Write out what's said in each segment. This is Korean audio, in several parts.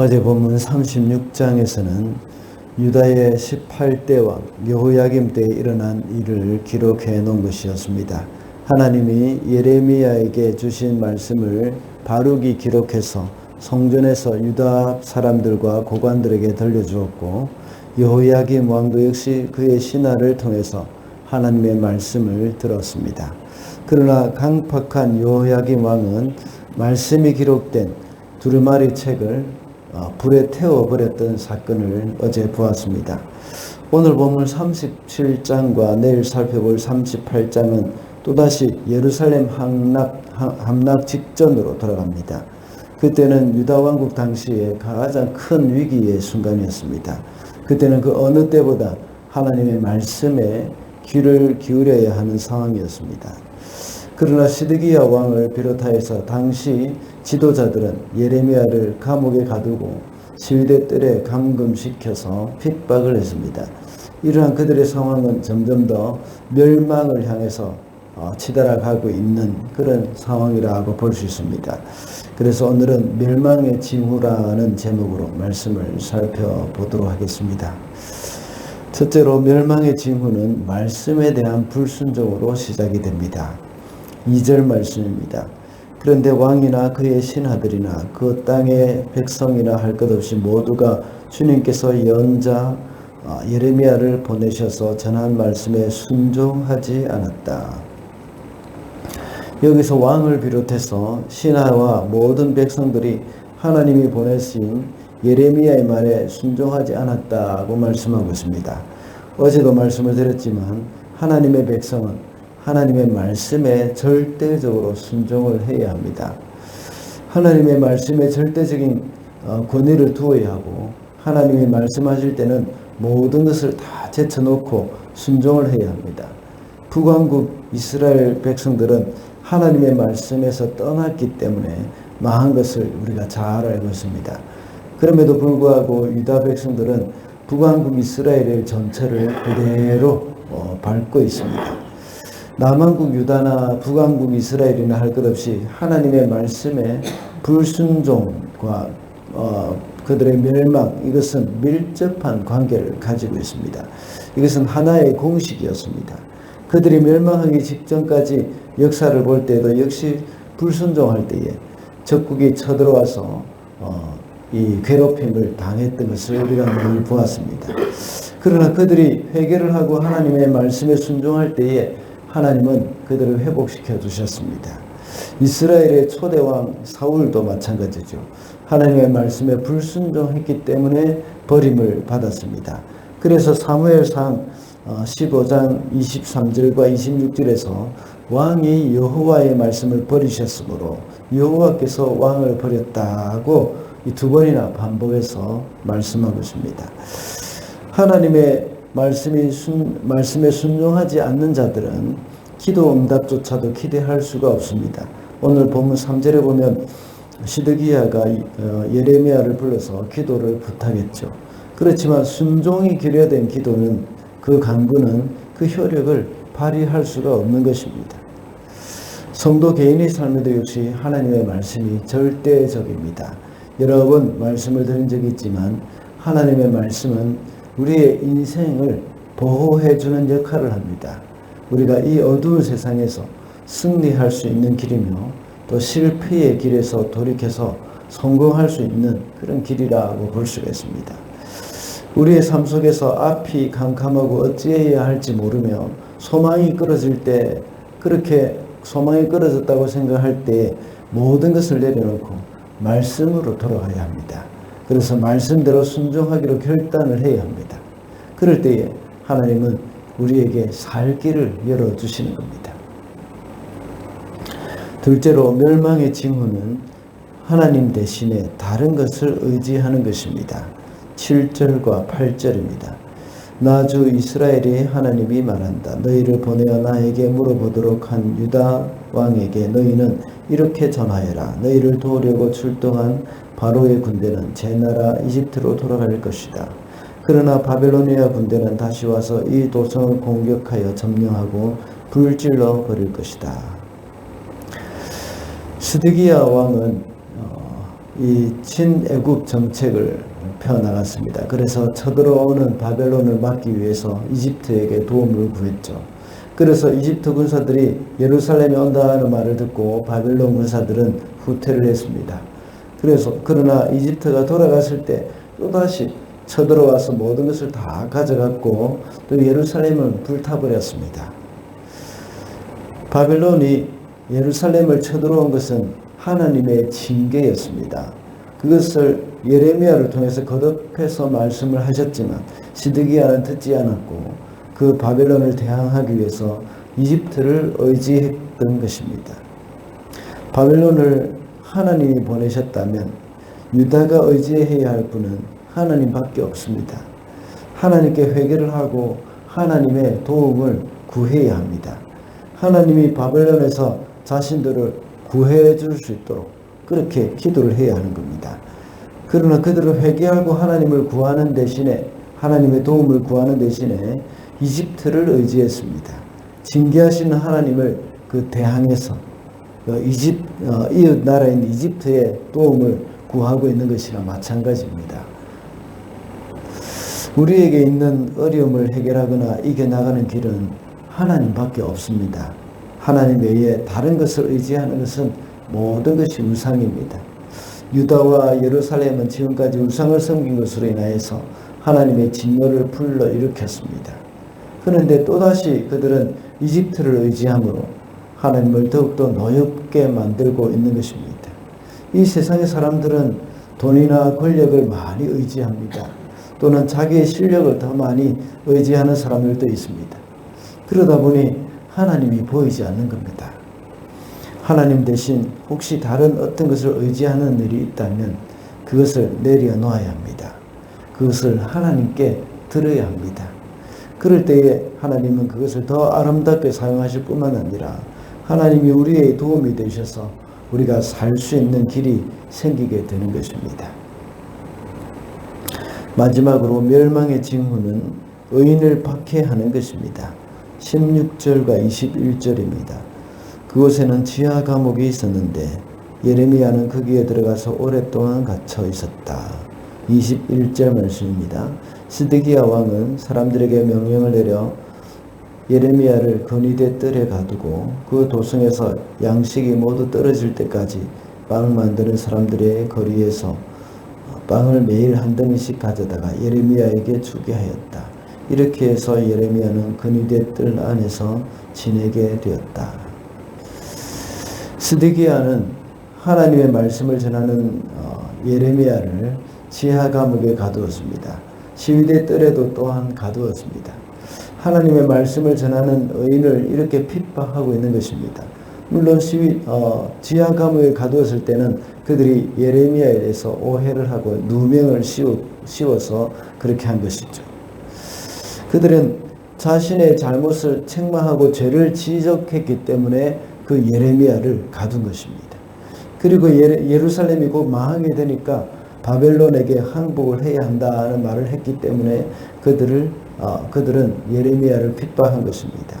어제 본문 36장에서는 유다의 18대 왕 여호야김 때에 일어난 일을 기록해 놓은 것이었습니다. 하나님이 예레미야에게 주신 말씀을 바룩이 기록해서 성전에서 유다 사람들과 고관들에게 들려주었고, 여호야김 왕도 역시 그의 신하를 통해서 하나님의 말씀을 들었습니다. 그러나 강팍한 여호야김 왕은 말씀이 기록된 두루마리 책을 불에 태워버렸던 사건을 어제 보았습니다. 오늘 본문 37장과 내일 살펴볼 38장은 또다시 예루살렘 함락 직전으로 돌아갑니다. 그때는 유다 왕국 당시에 가장 큰 위기의 순간이었습니다. 그때는 그 어느 때보다 하나님의 말씀에 귀를 기울여야 하는 상황이었습니다. 그러나 시드기야 왕을 비롯하여서 당시 지도자들은 예레미야를 감옥에 가두고 시위대 뜰에 감금시켜서 핍박을 했습니다. 이러한 그들의 상황은 점점 더 멸망을 향해서 치달아가고 있는 그런 상황이라고 볼 수 있습니다. 그래서 오늘은 멸망의 징후라는 제목으로 말씀을 살펴보도록 하겠습니다. 첫째로 멸망의 징후는 말씀에 대한 불순종으로 시작이 됩니다. 2절 말씀입니다. 그런데 왕이나 그의 신하들이나 그 땅의 백성이나 할 것 없이 모두가 주님께서 연자 예레미야를 보내셔서 전한 말씀에 순종하지 않았다. 여기서 왕을 비롯해서 신하와 모든 백성들이 하나님이 보내신 예레미야의 말에 순종하지 않았다고 말씀하고 있습니다. 어제도 말씀을 드렸지만 하나님의 백성은 하나님의 말씀에 절대적으로 순종을 해야 합니다. 하나님의 말씀에 절대적인 권위를 두어야 하고, 하나님이 말씀하실 때는 모든 것을 다 제쳐놓고 순종을 해야 합니다. 북왕국 이스라엘 백성들은 하나님의 말씀에서 떠났기 때문에 망한 것을 우리가 잘 알고 있습니다. 그럼에도 불구하고 유다 백성들은 북왕국 이스라엘 전체를 그대로 밟고 있습니다. 남왕국 유다나 북왕국 이스라엘이나 할 것 없이 하나님의 말씀에 불순종과 그들의 멸망, 이것은 밀접한 관계를 가지고 있습니다. 이것은 하나의 공식이었습니다. 그들이 멸망하기 직전까지 역사를 볼 때도 역시 불순종할 때에 적국이 쳐들어와서 이 괴롭힘을 당했던 것을 우리가 늘 보았습니다. 그러나 그들이 회개를 하고 하나님의 말씀에 순종할 때에 하나님은 그들을 회복시켜 주셨습니다. 이스라엘의 초대왕 사울도 마찬가지죠. 하나님의 말씀에 불순종했기 때문에 버림을 받았습니다. 그래서 사무엘상 15장 23절과 26절에서 왕이 여호와의 말씀을 버리셨으므로 여호와께서 왕을 버렸다고 이 두 번이나 반복해서 말씀하고 있습니다. 하나님의 말씀에 순종하지 않는 자들은 기도 응답조차도 기대할 수가 없습니다. 오늘 본문 3절에 보면 시드기야가 예레미야를 불러서 기도를 부탁했죠. 그렇지만 순종이 기려된 기도는 그 간구는 그 효력을 발휘할 수가 없는 것입니다. 성도 개인의 삶에도 역시 하나님의 말씀이 절대적입니다. 여러 번 말씀을 드린 적이 있지만 하나님의 말씀은 우리의 인생을 보호해주는 역할을 합니다. 우리가 이 어두운 세상에서 승리할 수 있는 길이며 또 실패의 길에서 돌이켜서 성공할 수 있는 그런 길이라고 볼 수가 있습니다. 우리의 삶 속에서 앞이 캄캄하고 어찌해야 할지 모르며 소망이 끊어질 때, 그렇게 소망이 끊어졌다고 생각할 때 모든 것을 내려놓고 말씀으로 돌아가야 합니다. 그래서 말씀대로 순종하기로 결단을 해야 합니다. 그럴 때에 하나님은 우리에게 살 길을 열어주시는 겁니다. 둘째로 멸망의 징후는 하나님 대신에 다른 것을 의지하는 것입니다. 7절과 8절입니다. 나 주 이스라엘의 하나님이 말한다. 너희를 보내어 나에게 물어보도록 한 유다 왕에게 너희는 이렇게 전하여라. 너희를 도우려고 출동한 바로의 군대는 제 나라 이집트로 돌아갈 것이다. 그러나 바벨로니아 군대는 다시 와서 이 도성을 공격하여 점령하고 불질러 버릴 것이다. 시드기야 왕은 이 친애국 정책을 펴나갔습니다. 그래서 쳐들어오는 바벨론을 막기 위해서 이집트에게 도움을 구했죠. 그래서 이집트 군사들이 예루살렘에 온다는 말을 듣고 바벨론 군사들은 후퇴를 했습니다. 그러나 이집트가 돌아갔을 때 또다시 쳐들어와서 모든 것을 다 가져갔고 또 예루살렘은 불타버렸습니다. 바벨론이 예루살렘을 쳐들어온 것은 하나님의 징계였습니다. 그것을 예레미야를 통해서 거듭해서 말씀을 하셨지만 시드기야는 듣지 않았고 그 바벨론을 대항하기 위해서 이집트를 의지했던 것입니다. 바벨론을 하나님이 보내셨다면 유다가 의지해야 할 분은 하나님밖에 없습니다. 하나님께 회개를 하고 하나님의 도움을 구해야 합니다. 하나님이 바벨론에서 자신들을 구해 줄 수 있도록 그렇게 기도를 해야 하는 겁니다. 그러나 그들을 회개하고 하나님을 구하는 대신에 하나님의 도움을 구하는 대신에 이집트를 의지했습니다. 징계하시는 하나님을 대항해서 이웃 나라인 이집트의 도움을 구하고 있는 것이랑 마찬가지입니다. 우리에게 있는 어려움을 해결하거나 이겨나가는 길은 하나님밖에 없습니다. 하나님 외에 다른 것을 의지하는 것은 모든 것이 우상입니다. 유다와 예루살렘은 지금까지 우상을 섬긴 것으로 인하여서 하나님의 진노를 불러일으켰습니다. 그런데 또다시 그들은 이집트를 의지함으로 하나님을 더욱더 노엽게 만들고 있는 것입니다. 이 세상의 사람들은 돈이나 권력을 많이 의지합니다. 또는 자기의 실력을 더 많이 의지하는 사람들도 있습니다. 그러다 보니 하나님이 보이지 않는 겁니다. 하나님 대신 혹시 다른 어떤 것을 의지하는 일이 있다면 그것을 내려놓아야 합니다. 그것을 하나님께 들어야 합니다. 그럴 때에 하나님은 그것을 더 아름답게 사용하실 뿐만 아니라 하나님이 우리의 도움이 되셔서 우리가 살 수 있는 길이 생기게 되는 것입니다. 마지막으로 멸망의 징후는 의인을 박해하는 것입니다. 16절과 21절입니다. 그곳에는 지하 감옥이 있었는데 예레미야는 거기에 들어가서 오랫동안 갇혀 있었다. 21절 말씀입니다. 시드기야 왕은 사람들에게 명령을 내려 예레미야를 건의대 뜰에 가두고 그 도성에서 양식이 모두 떨어질 때까지 빵을 만드는 사람들의 거리에서 빵을 매일 한 덩이씩 가져다가 예레미야에게 주게 하였다. 이렇게 해서 예레미야는 건의대 뜰 안에서 지내게 되었다. 시드기야는 하나님의 말씀을 전하는 예레미야를 지하 감옥에 가두었습니다. 시위대 뜰에도 또한 가두었습니다. 하나님의 말씀을 전하는 의인을 이렇게 핍박하고 있는 것입니다. 물론 지하 감옥에 가두었을 때는 그들이 예레미야에 대해서 오해를 하고 누명을 씌워서 그렇게 한 것이죠. 그들은 자신의 잘못을 책망하고 죄를 지적했기 때문에 그 예레미야를 가둔 것입니다. 그리고 예루살렘이 곧 망하게 되니까 바벨론에게 항복을 해야 한다는 말을 했기 때문에 그들은 예레미야를 핍박한 것입니다.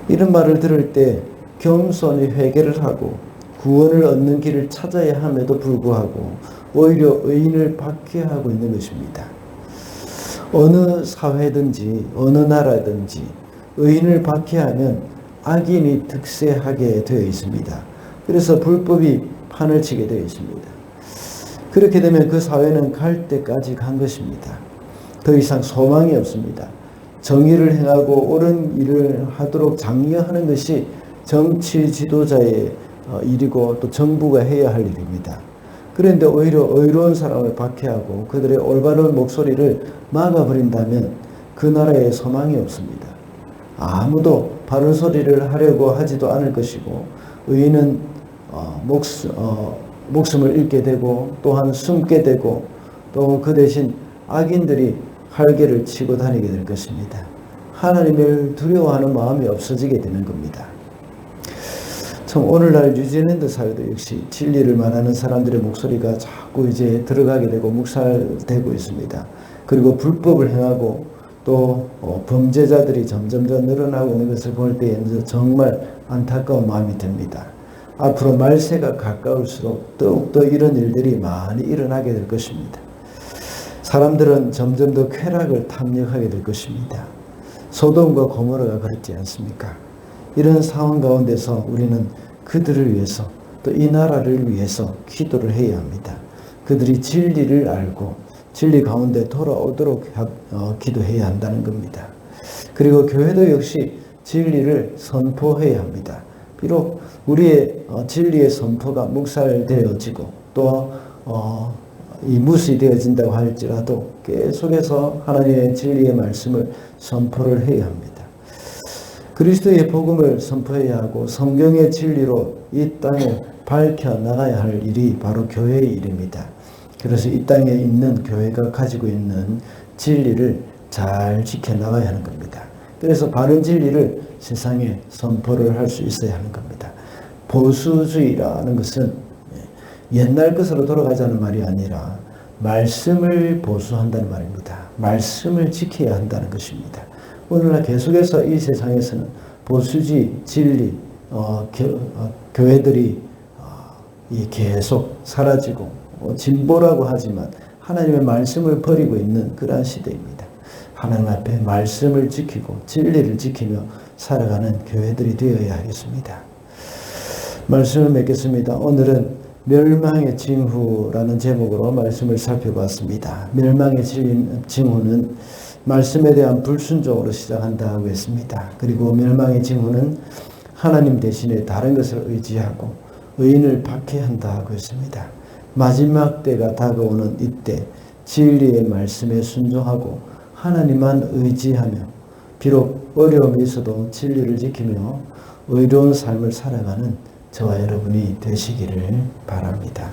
이런 말을 들을 때 겸손히 회개를 하고 구원을 얻는 길을 찾아야 함에도 불구하고 오히려 의인을 박해하고 있는 것입니다. 어느 사회든지 어느 나라든지 의인을 박해하면 악인이 득세하게 되어 있습니다. 그래서 불법이 판을 치게 되어 있습니다. 그렇게 되면 그 사회는 갈 때까지 간 것입니다. 더 이상 소망이 없습니다. 정의를 행하고 옳은 일을 하도록 장려하는 것이 정치 지도자의 일이고 또 정부가 해야 할 일입니다. 그런데 오히려 의로운 사람을 박해하고 그들의 올바른 목소리를 막아버린다면 그 나라에 소망이 없습니다. 아무도 바른 소리를 하려고 하지도 않을 것이고 의인은 목숨을 잃게 되고 또한 숨게 되고 또 그 대신 악인들이 활개를 치고 다니게 될 것입니다. 하나님을 두려워하는 마음이 없어지게 되는 겁니다. 참 오늘날 뉴질랜드 사회도 역시 진리를 말하는 사람들의 목소리가 자꾸 이제 들어가게 되고 묵살되고 있습니다. 그리고 불법을 행하고 또 범죄자들이 점점 더 늘어나고 있는 것을 볼 때 정말 안타까운 마음이 듭니다. 앞으로 말세가 가까울수록 더욱더 이런 일들이 많이 일어나게 될 것입니다. 사람들은 점점 더 쾌락을 탐닉하게 될 것입니다. 소돔과 고모라가 그렇지 않습니까? 이런 상황 가운데서 우리는 그들을 위해서 또 이 나라를 위해서 기도를 해야 합니다. 그들이 진리를 알고 진리 가운데 돌아오도록 기도해야 한다는 겁니다. 그리고 교회도 역시 진리를 선포해야 합니다. 비록 우리의 진리의 선포가 묵살되어지고 또 이 무시되어진다고 할지라도 계속해서 하나님의 진리의 말씀을 선포를 해야 합니다. 그리스도의 복음을 선포해야 하고 성경의 진리로 이 땅에 밝혀나가야 할 일이 바로 교회의 일입니다. 그래서 이 땅에 있는 교회가 가지고 있는 진리를 잘 지켜나가야 하는 겁니다. 그래서 바른 진리를 세상에 선포를 할 수 있어야 하는 겁니다. 보수주의라는 것은 옛날 것으로 돌아가자는 말이 아니라 말씀을 보수한다는 말입니다. 말씀을 지켜야 한다는 것입니다. 오늘날 계속해서 이 세상에서는 보수주의, 진리, 교회들이 계속 사라지고 진보라고 하지만 하나님의 말씀을 버리고 있는 그러한 시대입니다. 하나님 앞에 말씀을 지키고 진리를 지키며 살아가는 교회들이 되어야 하겠습니다. 말씀을 맺겠습니다. 오늘은 멸망의 징후라는 제목으로 말씀을 살펴봤습니다. 멸망의 징후는 말씀에 대한 불순종으로 시작한다고 했습니다. 그리고 멸망의 징후는 하나님 대신에 다른 것을 의지하고 의인을 박해한다고 했습니다. 마지막 때가 다가오는 이때 진리의 말씀에 순종하고 하나님만 의지하며 비록 어려움이 있어도 진리를 지키며 의로운 삶을 살아가는 저와 여러분이 되시기를 바랍니다.